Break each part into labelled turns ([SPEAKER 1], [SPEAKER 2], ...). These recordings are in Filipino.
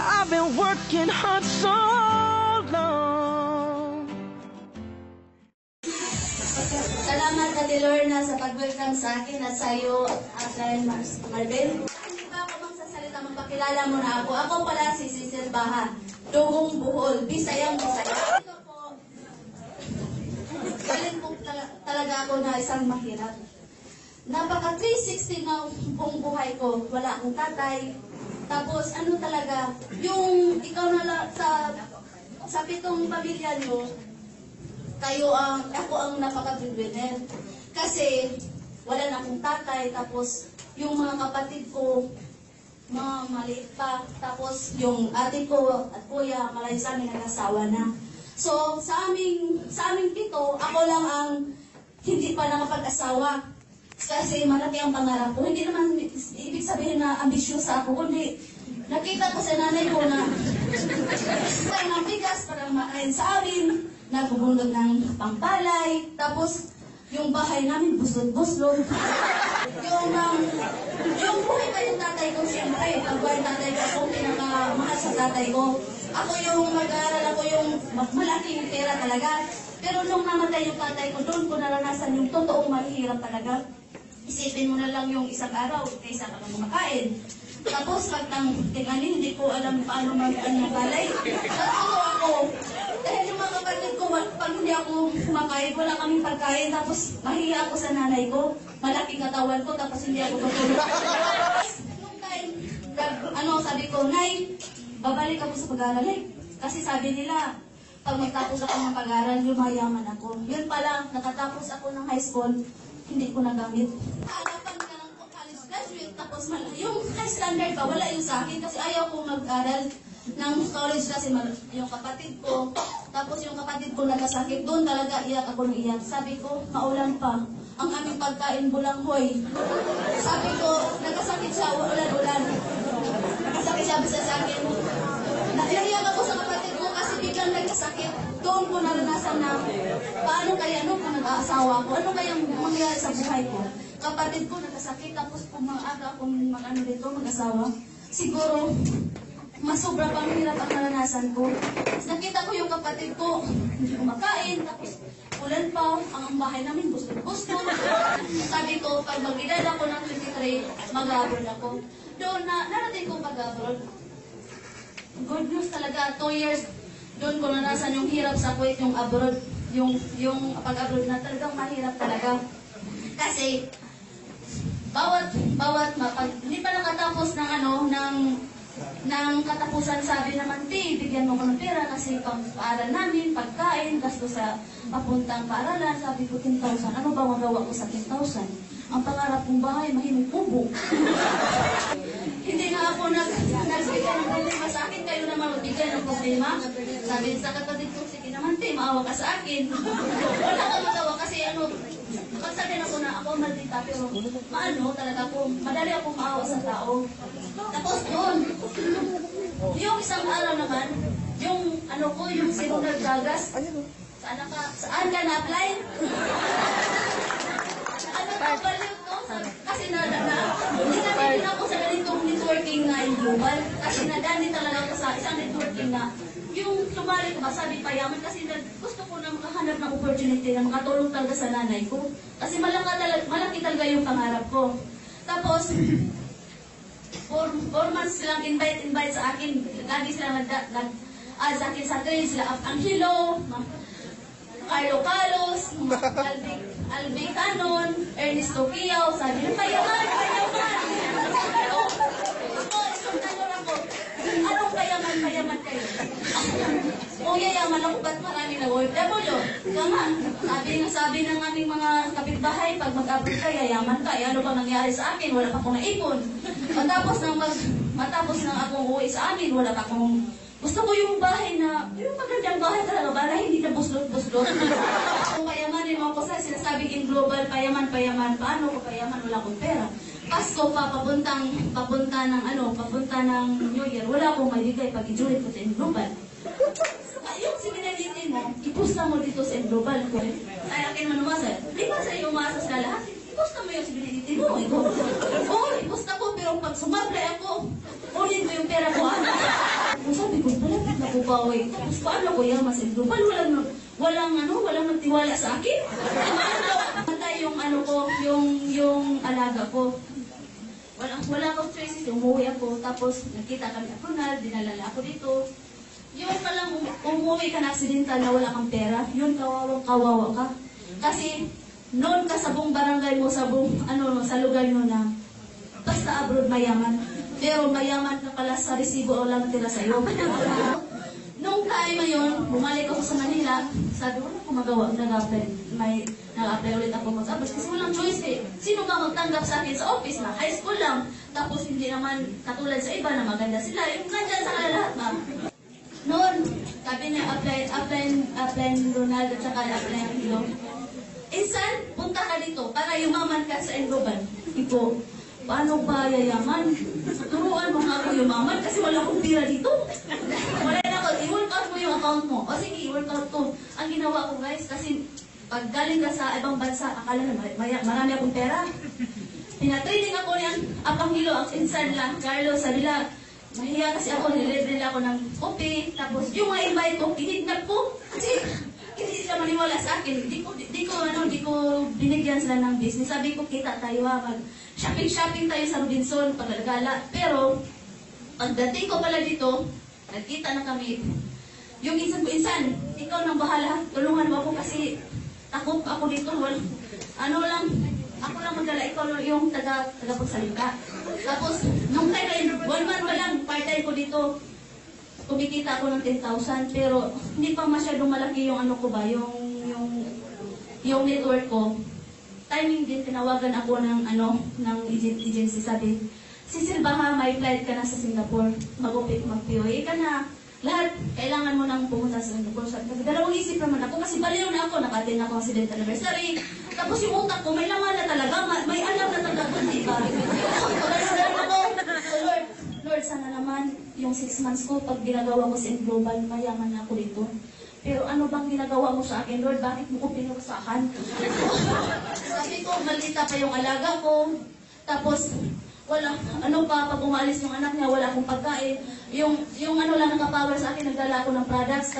[SPEAKER 1] I've been working hard so long.
[SPEAKER 2] Salamat Ate Lorna sa pag-welcome sa akin at sa iyo, Atlan Marvel. Hindi ba ako magsasalita, magpakilala mo na ako. Ako pala si Cecil Baha, Dugong Buhol, Bisayang Bisaya. Ito po, galing po talaga ako na isang mahirap. Napaka 360 na buong buhay ko. Wala akong tatay. Tapos ano talaga, yung ikaw na lang sa pitong pamilya nyo, ako ang napaka-breadwinner. Kasi wala na akong tatay, tapos yung mga kapatid ko, mga maliit pa, tapos yung ate ko at kuya, malayo sa amin nag-asawa na. So sa aming pito, ako lang ang hindi pa nakapag-asawa. Kasi malaki ang pangarap ko. Hindi naman ibig sabihin na ambisyosa ako, kundi nakita ko sa nanay ko na tayo ng bigas para makain sa amin, nagbubulog ng pangpalay, tapos yung bahay namin buslog-buslog. Yung buhay pa yung tatay ko, siyempre, pag buhay tatay ko, ako pinakamahal sa tatay ko. Ako yung mag-aaral, ako yung malaking pera talaga. Pero nung namatay yung tatay ko, doon ko naranasan yung totoong mahihirap talaga. Isipin mo na lang yung isang araw, kaysa ka lang kumakain. Tapos pag tinganin, hindi ko alam paano mag-ano balay. Natuto ako. Dahil yung mga kapatid ko, pag hindi ako kumakain, wala kaming pagkain. Tapos mahiya ako sa nanay ko. Malaking katawan ko, tapos hindi ako matulog. Nung time, sabi ko, Nay, babalik ako sa pag-aaral. Kasi sabi nila, pag magtapos ako ng pag-aaral, lumayaman ako. Yun pala, nakatapos ako ng high school, hindi ko nagamit. Halapan ka ng college graduate, tapos yung high standard pa, wala yung sa akin kasi ayaw kong mag-aral ng college kasi yung kapatid ko, tapos yung kapatid ko nagkasakit, doon talaga iyak ako ng iyak. Sabi ko, maulan pa, ang aming pagkain bulanghoy. Sabi ko, nagkasakit siya, ulan-ulan. Nagkasakit siya bisa sa akin. Naiyak ako sa kapatid ko kasi biglang nagkasakit. Doon ko naranasan na paano kaya kung nag-aasawa ko, ano kaya mangyayari sa buhay ko. Kapatid ko nagkasakit, tapos pumaga akong mag-asawa. Siguro, mas sobra pang hirap ang naranasan ko. Nakita ko yung kapatid ko, hindi kumakain, tapos ulan pa, ang bahay namin gusto. Sabi ko, pag mag-edad ako ng 23, mag-abroad ako. Doon narating ko pag-abroad. Good news talaga, 2 years, doon ko naranasan yung hirap sa Kuwait, yung abroad, yung pag-abroad na talagang mahirap talaga. Kasi, hindi pa nakatapos ng katapusan, sabi naman, bigyan mo ko ng pera kasi pang-aaral namin, pagkain, gasto sa papuntang paaralan, sabi ko 10,000. Ano ba magawa ko sa 10,000? Ang pangarap kong bahay, mahimong kubo. Hindi nga ako nagbigay ng problema sa akin, kayo naman magbigay ng problema. Sabi sa kapatid ko, sige naman, maawa ka sa akin. Wala kang magawa kasi pagsabihin ako na ako maldita, pero talaga ako, madali akong maawa sa tao. Tapos doon, yung isang araw naman, yung sinunod gagas, saan ka na-apply? Kasi hindi na din ako sa ganitong networking na in global. Kasi nadali talaga ako sa isang networking na yung sumali ko ba, sabi payaman, kasi gusto ko na makahanap ng opportunity na makatulong talaga sa nanay ko. Kasi malaki talaga yung pangarap ko. Tapos, 4 months silang invite sa akin. Lagi silang sa akin sa train, sila Angelo, Carlo Carlos, Alvin Canon, Ernesto Quiao, sabi nyo, payaman! Anong payaman kayo? O yayaman ako, ba't marami na OFW? Kama, sabi ng aming mga kapitbahay, pag mag-abroad ka, yayaman ka. Ano bang nangyari sa akin? Wala pa akong naipon. Matapos nang akong uwi sa amin, wala pa akong... Gusto ko yung bahay yung magandang bahay talaga, para hindi na buslot-buslot. Kung payamanin mo ako sa sinasabing in global, payaman, paano ko payaman, wala akong pera. Pasko pa, papunta ng New Year, wala akong maibigay pag i-join ko sa in global. Yung siminalitin mo, ipusta mo dito sa in global. Ay, akin mo naman, di ba sa iyo umaasa sa lahat? Ipusta mo yung siminalitin mo. Ipusta ko, pero pag sumable ako, ulit mo yung pera ko. nagbawi. Tapos paano ko yaman sa global? Walang nagtiwala sa akin. Matay yung ano ko, yung alaga ko. Wala akong choices, umuwi ako. Tapos nakita kami ako na, dinalala ako dito. Yung palang umuwi ka na aksidental na wala kang pera, yun kawawa ka. Kasi noon ka sa buong barangay mo, sa buong, sa lugar nyo na basta abroad mayaman. Pero mayaman ka pala sa resibo o lang tira sa'yo. Nung time na yun, bumalik ako sa Manila, sabi ko, wala ko magawa, nag-apply ulit ako mag-abroad. Kasi walang choice eh. Sino ka magtanggap sa akin sa office na high school lang, tapos hindi naman katulad sa iba na maganda sila. Yung nandyan sa lahat ba? Noon, sabi niya, apply Ronald at saka apply ang Hilo. Insan, punta ka dito para yumaman ka sa Enroban. Iko, paano ba yayaman? Turuan mo nga ako yumaman kasi wala akong pira dito. Wala na ako, i-work out mo yung account mo. O sige, i-work out ko. Ang ginawa ko guys, kasi pag galing ka sa ibang bansa, akala na marami akong pera. Pinatraining ako niyan, Apang Hilo, ang insan lang, Carlos, sabi lang, mahiya kasi ako, nilibre nila ako ng kopi, tapos yung mga invite ko, kinidnap ko. Kasi hindi sila maniwala sa akin. Di ko binigyan sila ng business. Sabi ko, kita tayo mag-shopping tayo sa Robinson, paglalagala. Pero, pagdating ko pala dito, nagkita na kami. Yung insan ko, insan, ikaw nang bahala. Tulungan mo ako kasi takot ako dito. Ako lang magdala, ikaw yung taga-pagsalita. Tapos, nung time na 1 month pa lang, part-time ko dito, kumikita ako ng 10,000, pero hindi pa masyadong malaki yung ko ba, yung network ko. Timing din, tinawagan ako ng agency, sabi, Cecil, baka may flight ka na sa Singapore, mag-POA ka na. Lahat, kailangan mo nang pumunta sa Singapore. Sabi, dalawang isip naman ako, kasi baliw na ako, nakatin ako sa 10th anniversary. Tapos yung utak ko, may laman na talaga, may alam na talaga, di ba? Lord, sana naman yung 6 months ko, pag ginagawa ko sa Global, mayaman na ako dito. Pero ano bang ginagawa mo sa akin, Lord? Bakit mo ko pinagsakan? Sabi ko, malita pa yung alaga ko. Tapos, pag umalis yung anak niya, wala akong pagkain. Yung lang nakapower sa akin, nagdala ako ng products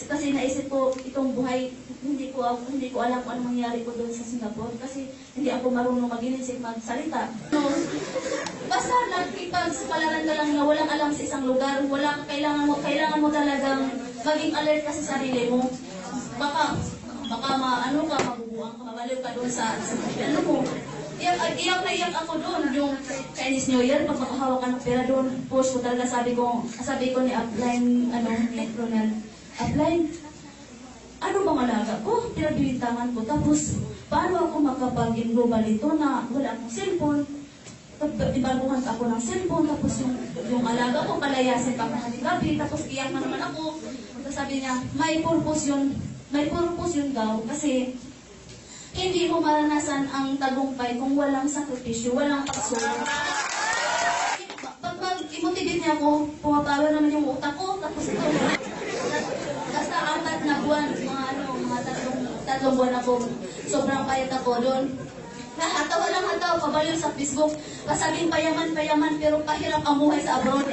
[SPEAKER 2] kasi naisip ko itong buhay, hindi ko alam kung ano mangyari ko doon sa Singapore kasi hindi ako marunong mag-inisip, magsalita. Basta nagkipagpalaran ka lang na walang alam sa isang lugar, kailangan mo talagang maging alert ka sa sarili mo. Baka mabubuang ka, mabaliw ka doon sa mo. Iyak ako doon, yung Chinese New Year, pag makahawak ka ng pera doon, post ko talaga, sabi ko ni Upline, Ronald, Upline, ano bang alaga ko? Pinagbibintangan ko, tapos, paano ako makapag-global ito na wala akong cellphone? Ibaguhan ako ng cellphone, tapos yung alaga ko, palayasin pa ng gabi, tapos iyak na naman ako. Tapos sabi niya, may purpose yun daw, kasi, hindi mo maranasan ang tagumpay kung walang sakripisyo, walang pagsulong. Pag i-motivate niya ako, pumapawa naman yung utak ko, tapos ito, basta 4 na buwan, mga tatlong buwan ako, sobrang payat ako doon. Hataw, pabaliw sa Facebook, kasabing payaman, pero pahirap ang buhay sa abroad.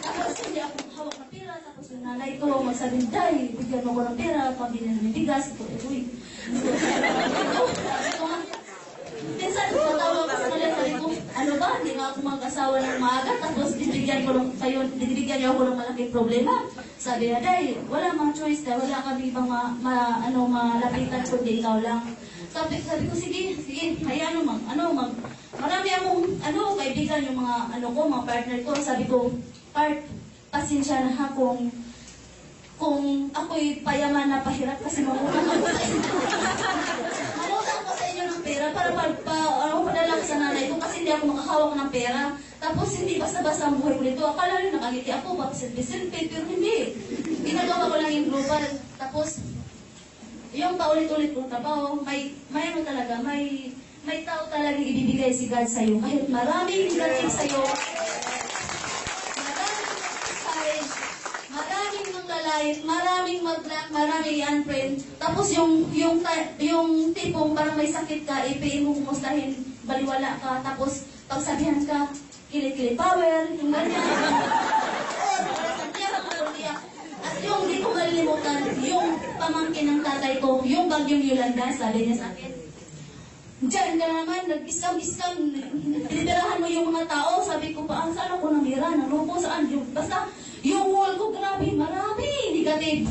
[SPEAKER 2] Tapos hindi ako hawak ng pera, tapos yung nanay ko, magsabing, Day, bigyan mo ko ng pera, pambili ng bigas, ito, minsan, matawag ko sa kanila, sabi ko, ano ba, hindi nga ako mag-asawa ng maaga, tapos dinibigyan niyo ako ng malaking problema. Sabi na, Day, wala mga choice ka, wala kami ibang malapitan kundi ikaw lang. Sabi ko, sige, hayaan mo, marami akong, kaibigan yung mga, mga partner ko. Sabi ko, pasensya na ha kung ako'y payaman na pahirap kasi mangutang ko sa inyo. Mangutang ko sa inyo ng pera para padala ko sa nanay ko kasi hindi ako makahawak ng pera. Tapos hindi basta-basta ang buhay ko nito. Akala nyo nakangiti ako, papisilpi, pero hindi. Ginagawa ko lang yung global. Tapos, yung paulit-ulit kong trabaho, may tao talagang ibibigay si God sa'yo. Kahit maraming negative sa'yo, maraming maglalait, maraming mag-block, maraming i-unfriend. Tapos yung tipong parang may sakit ka, ipiin mo kumustahin, baliwala ka, tapos pagsabihan ka, kilikili power, yung ganyan. Or, yung di ko malilimutan, yung pamangkin ng tatay ko, yung bagyong Yolanda, sabi niya sa akin, diyan ka naman, nag-iskam-iskam, pinitirahan mo yung mga tao. Sabi ko pa, saan ako namira? Nalupo saan? Basta, yung wall ko, grabe, marami, negative.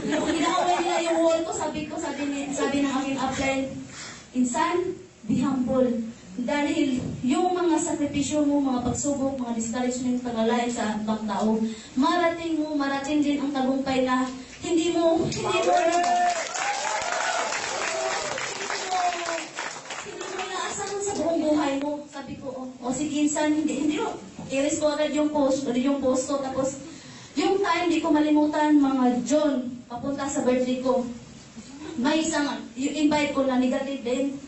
[SPEAKER 2] Ginawin nila yung wall ko, sabi ng aking upline, Insan, be humble. Dahil yung mga sakripisyo mo, mga pagsubok, mga discouragement, pag-alay sa ibang tao, marating din ang tagumpay na hindi mo inaasahan sa buong buhay mo. Sabi ko, o sige, Insan, hindi mo. I-rest ko agad yung post ko. Tapos, yung time, di ko malimutan, mga John, papunta sa birthday ko. May isang, yung invite ko na negative din.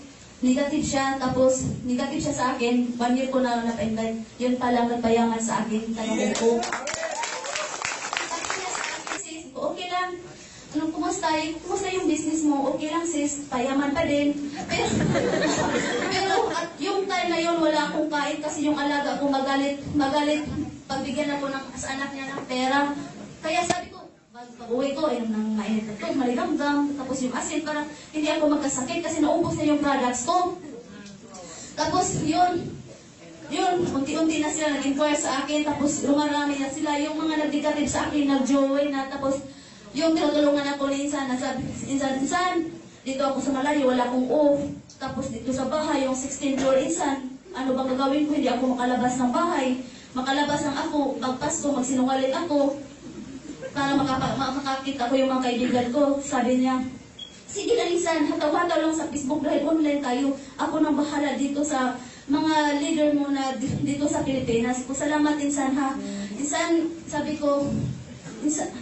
[SPEAKER 2] Negative siya, tapos negative siya sa akin. 1 year ko na napa-invite. Yun pala nagpayangan sa akin. Tanong ko. Sabi niya sa akin, sis, okay lang. Anong kumusta yung business mo? Okay lang sis, payaman pa din. Pero at yung time na yun, wala akong kain kasi yung alaga ko magalit. Pagbigyan ako sa anak niya ng pera. Kaya sabi ko, pag-uwi ko, ayun nang mainit ito, maligamgam, tapos yung asin, para hindi ako magkasakit kasi naubos na yung products ko. Tapos yun, unti-unti na sila nag-inquire sa akin, tapos lumarami na sila, yung mga nag-negative sa akin, nag-join na, tapos yung tinutulungan ako ni Insan, nasabi, Insan, dito ako sa malayo, wala akong off, tapos dito sa bahay, yung 16th floor, Insan, ano bang gagawin ko, hindi ako makalabas ng bahay, makalabas ng ako, pagpasko, magsinungaling ako, para makakita ko yung mga kaibigan ko. Sabi niya, sige na Insan, hataw-hataw lang sa Facebook dahil online tayo. Ako nang bahala dito sa mga leader mo na dito sa Pilipinas. Ko salamat Insan ha. Insan, sabi ko, Insan,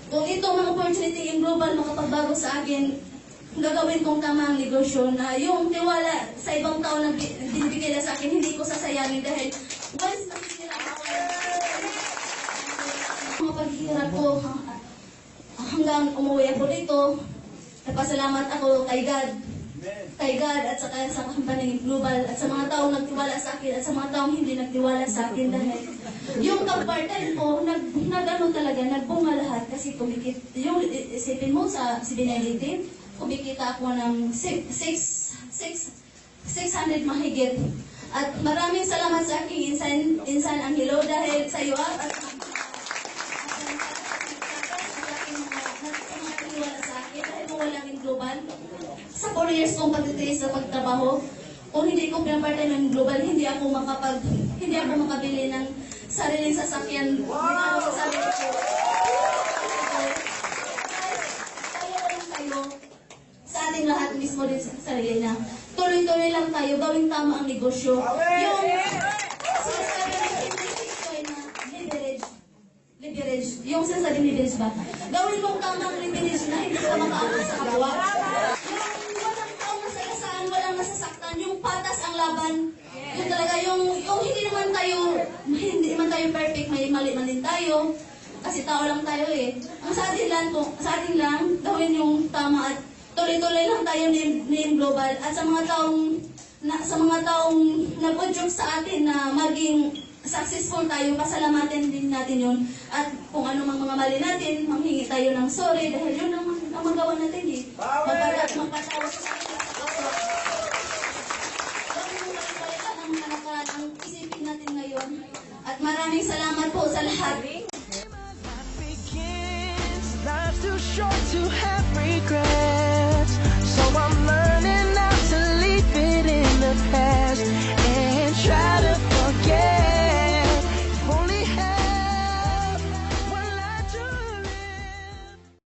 [SPEAKER 2] kung itong mga opportunity in global makapagbago sa akin, gagawin kong tamang negosyo na yung tiwala sa ibang tao na binibigay na sa akin, hindi ko sasayangin dahil once nakikira ako, mga paghihirap ko hanggang umuwi ako dito, nagpasalamat ako kay God at saka sa company global at sa mga taong nagtiwala sa akin at sa mga taong hindi nagtiwala sa akin dahil yung part-time ko nag-ano talaga, nagbunga lahat kasi kumikit, yung isipin mo sa CB19, kumikita ako ng 600 mahigit at maraming salamat sa aking Insan Angelo dahil sa iyo at global. Sa 4 years kong pagtitiis sa pagtrabaho, kung hindi ko pinapart-time ng global, hindi ako makabili ng sariling sasakyan. Wow! Sa sarili ko. Kaya lang tayo, sa ating lahat mismo din sa sarili na, tuloy-tuloy lang tayo, gawing tama ang negosyo. Yung sinasabi ng Bitcoin na leverage, yung sinasabi ni leverage ba? Gawin mong tamang leverage na hindi ka makaangat sa kapwa. Yung walang taong nasagasaan, walang nasasaktan, yung patas ang laban. Yung talaga, yung hindi naman tayo perfect, may mali man din tayo. Kasi tao lang tayo eh. Ang sa atin lang, gawin yung tama at tuloy-tuloy lang tayo ni global. At sa mga taong nag-udyok sa atin na maging successful tayo, pasalamatin din natin yun. At kung ano mang mga mali natin, manghingi tayo ng sorry dahil yun ang magawa natin eh. Magpatawa sa